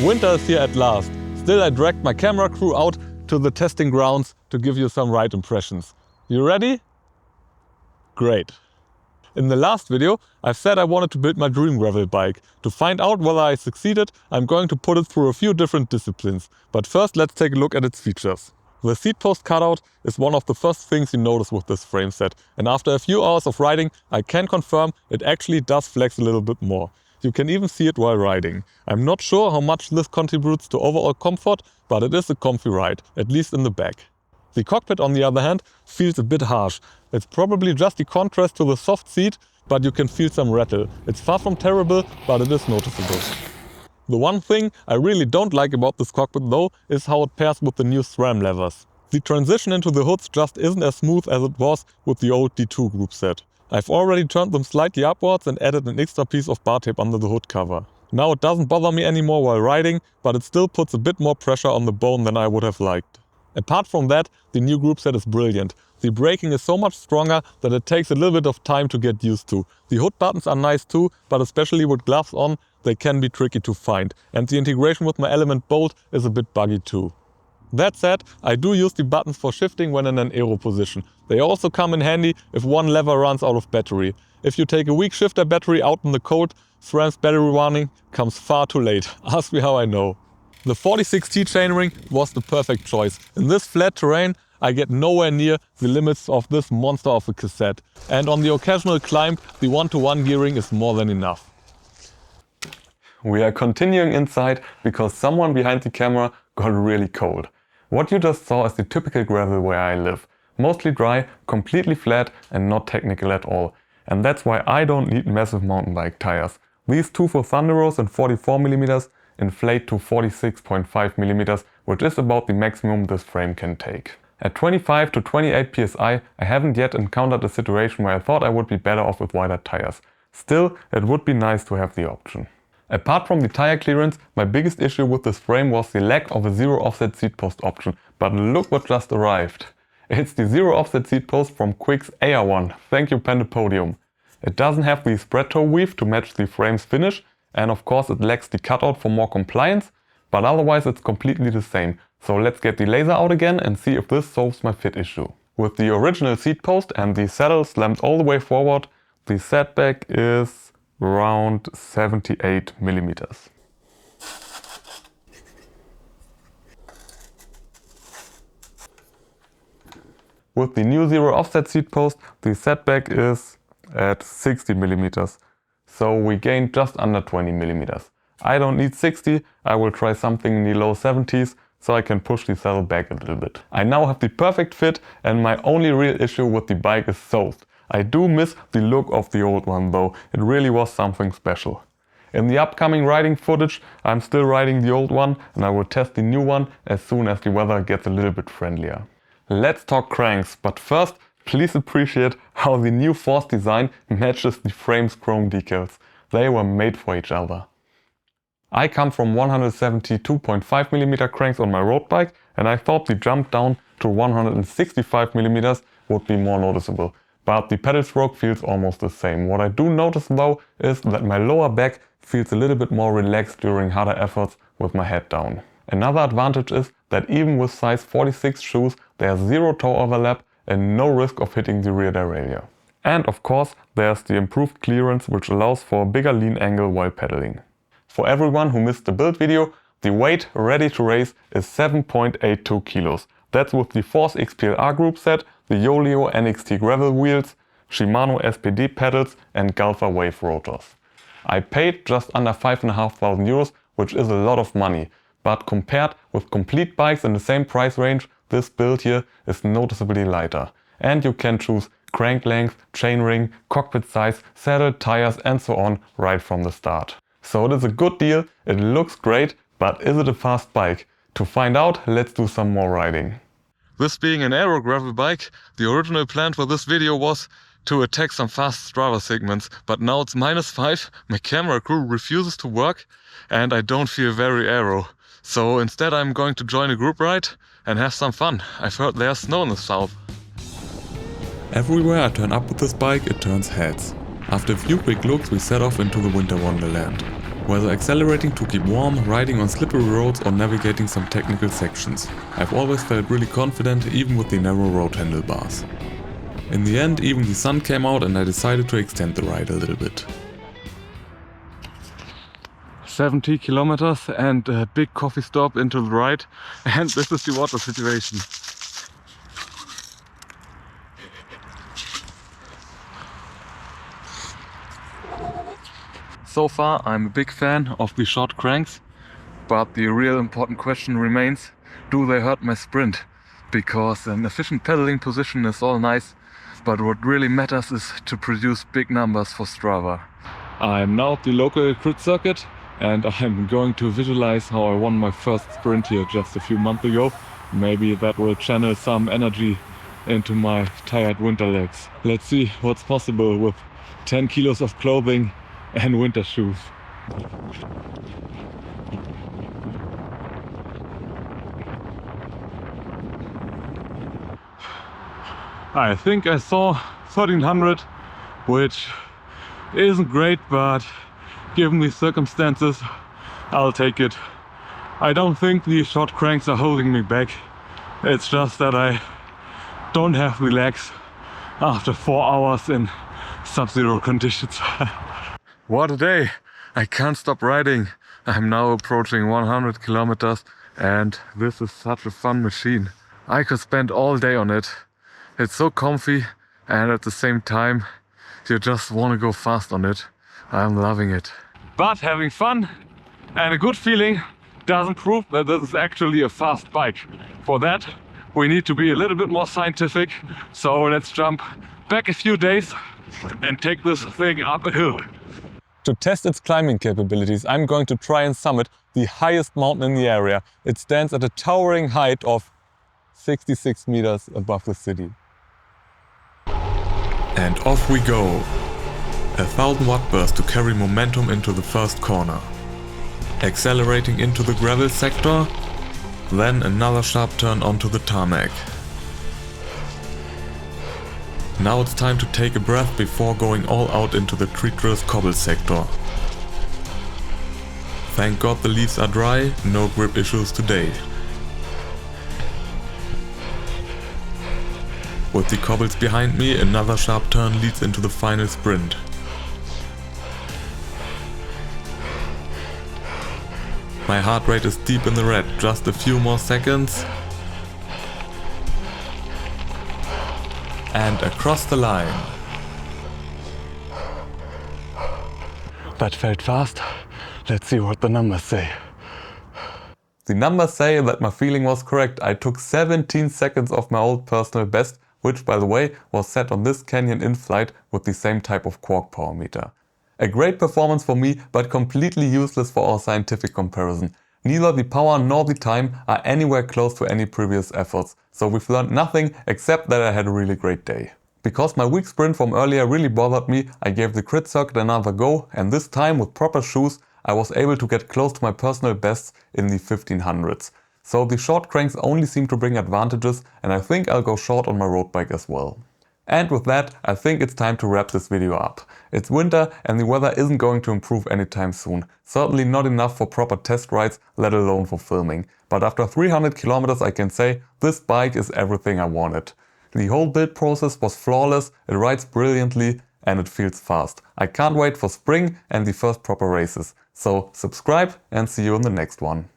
Winter is here at last. Still, I dragged my camera crew out to the testing grounds to give you some ride impressions. You ready? Great. In the last video, I've said I wanted to build my dream gravel bike. To find out whether I succeeded, I'm going to put it through a few different disciplines. But first, let's take a look at its features. The seat post cutout is one of the first things you notice with this frame set. And after a few hours of riding, I can confirm it actually does flex a little bit more. You can even see it while riding. I'm not sure how much this contributes to overall comfort, but it is a comfy ride, at least in the back. The cockpit, on the other hand, feels a bit harsh. It's probably just the contrast to the soft seat, but you can feel some rattle. It's far from terrible, but it is noticeable. The one thing I really don't like about this cockpit though is how it pairs with the new SRAM levers. The transition into the hoods just isn't as smooth as it was with the old D2 group set. I've already turned them slightly upwards and added an extra piece of bar tape under the hood cover. Now it doesn't bother me anymore while riding, but it still puts a bit more pressure on the bone than I would have liked. Apart from that, the new group set is brilliant. The braking is so much stronger that it takes a little bit of time to get used to. The hood buttons are nice too, but especially with gloves on, they can be tricky to find. And the integration with my Element Bolt is a bit buggy too. That said, I do use the buttons for shifting when in an aero position. They also come in handy if one lever runs out of battery. If you take a weak shifter battery out in the cold, SRAM's battery warning comes far too late. Ask me how I know. The 46T chainring was the perfect choice. In this flat terrain, I get nowhere near the limits of this monster of a cassette. And on the occasional climb, the 1-to-1 gearing is more than enough. We are continuing inside because someone behind the camera got really cold. What you just saw is the typical gravel where I live. Mostly dry, completely flat and not technical at all. And that's why I don't need massive mountain bike tires. These two for Thunderos and 44mm inflate to 46.5mm, which is about the maximum this frame can take. At 25 to 28 psi, I haven't yet encountered a situation where I thought I would be better off with wider tires. Still, it would be nice to have the option. Apart from the tire clearance, my biggest issue with this frame was the lack of a zero offset seat post option. But look what just arrived. It's the zero offset seat post from Quick's AR1. Thank you, Pandapodium. It doesn't have the spread toe weave to match the frame's finish, and of course it lacks the cutout for more compliance, but otherwise it's completely the same. So let's get the laser out again and see if this solves my fit issue. With the original seat post and the saddle slammed all the way forward, the setback is around 78mm. With the new zero offset seat post, the setback is at 60mm. So we gained just under 20mm. I don't need 60, I will try something in the low 70s so I can push the saddle back a little bit. I now have the perfect fit and my only real issue with the bike is solved. I do miss the look of the old one though, it really was something special. In the upcoming riding footage I'm still riding the old one and I will test the new one as soon as the weather gets a little bit friendlier. Let's talk cranks, but first please appreciate how the new Force design matches the frame's chrome decals. They were made for each other. I come from 172.5mm cranks on my road bike and I thought the jump down to 165mm would be more noticeable. But the pedal stroke feels almost the same. What I do notice though is that my lower back feels a little bit more relaxed during harder efforts with my head down. Another advantage is that even with size 46 shoes there's zero toe overlap and no risk of hitting the rear derailleur. And of course there's the improved clearance which allows for a bigger lean angle while pedaling. For everyone who missed the build video, the weight ready to race is 7.82 kilos. That's with the Force XPLR group set, the Yoleo NXT gravel wheels, Shimano SPD pedals and Galfa wave rotors. I paid just under 5,500 euros, which is a lot of money, but compared with complete bikes in the same price range, this build here is noticeably lighter. And you can choose crank length, chainring, cockpit size, saddle, tires and so on right from the start. So it is a good deal, it looks great, but is it a fast bike? To find out, let's do some more riding. This being an aero gravel bike, the original plan for this video was to attack some fast Strava segments, but now it's -5, my camera crew refuses to work and I don't feel very aero. So instead I'm going to join a group ride and have some fun. I've heard there's snow in the south. Everywhere I turn up with this bike, it turns heads. After a few quick looks, we set off into the winter wonderland. Whether accelerating to keep warm, riding on slippery roads or navigating some technical sections, I've always felt really confident even with the narrow road handlebars. In the end, even the sun came out and I decided to extend the ride a little bit. 70 kilometers and a big coffee stop into the right, and this is the water situation. So far I'm a big fan of the short cranks, but the real important question remains, do they hurt my sprint? Because an efficient pedaling position is all nice, but what really matters is to produce big numbers for Strava. I'm now at the local crit circuit and I'm going to visualize how I won my first sprint here just a few months ago. Maybe that will channel some energy into my tired winter legs. Let's see what's possible with 10 kilos of clothing and winter shoes. I think I saw 1300, which isn't great, but given the circumstances, I'll take it. I don't think the short cranks are holding me back. It's just that I don't have the legs after 4 hours in sub-zero conditions. What a day! I can't stop riding. I'm now approaching 100 kilometers and this is such a fun machine. I could spend all day on it. It's so comfy and at the same time you just want to go fast on it. I'm loving it. But having fun and a good feeling doesn't prove that this is actually a fast bike. For that we need to be a little bit more scientific. So let's jump back a few days and take this thing up a hill. To test its climbing capabilities, I'm going to try and summit the highest mountain in the area. It stands at a towering height of 66 meters above the city. And off we go. 1000 watt burst to carry momentum into the first corner. Accelerating into the gravel sector, then another sharp turn onto the tarmac. Now it's time to take a breath before going all out into the treacherous cobble sector. Thank God the leaves are dry, no grip issues today. With the cobbles behind me, another sharp turn leads into the final sprint. My heart rate is deep in the red, just a few more seconds. And across the line. That felt fast. Let's see what the numbers say. The numbers say that my feeling was correct. I took 17 seconds off my old personal best, which by the way was set on this Canyon in-flight with the same type of Quarq power meter. A great performance for me, but completely useless for our scientific comparison. Neither the power nor the time are anywhere close to any previous efforts, so we've learned nothing except that I had a really great day. Because my weak sprint from earlier really bothered me, I gave the crit circuit another go, and this time with proper shoes I was able to get close to my personal bests in the 1500s. So the short cranks only seem to bring advantages, and I think I'll go short on my road bike as well. And with that, I think it's time to wrap this video up. It's winter and the weather isn't going to improve anytime soon. Certainly not enough for proper test rides, let alone for filming. But after 300 kilometers I can say this bike is everything I wanted. The whole build process was flawless, it rides brilliantly and it feels fast. I can't wait for spring and the first proper races. So subscribe and see you in the next one.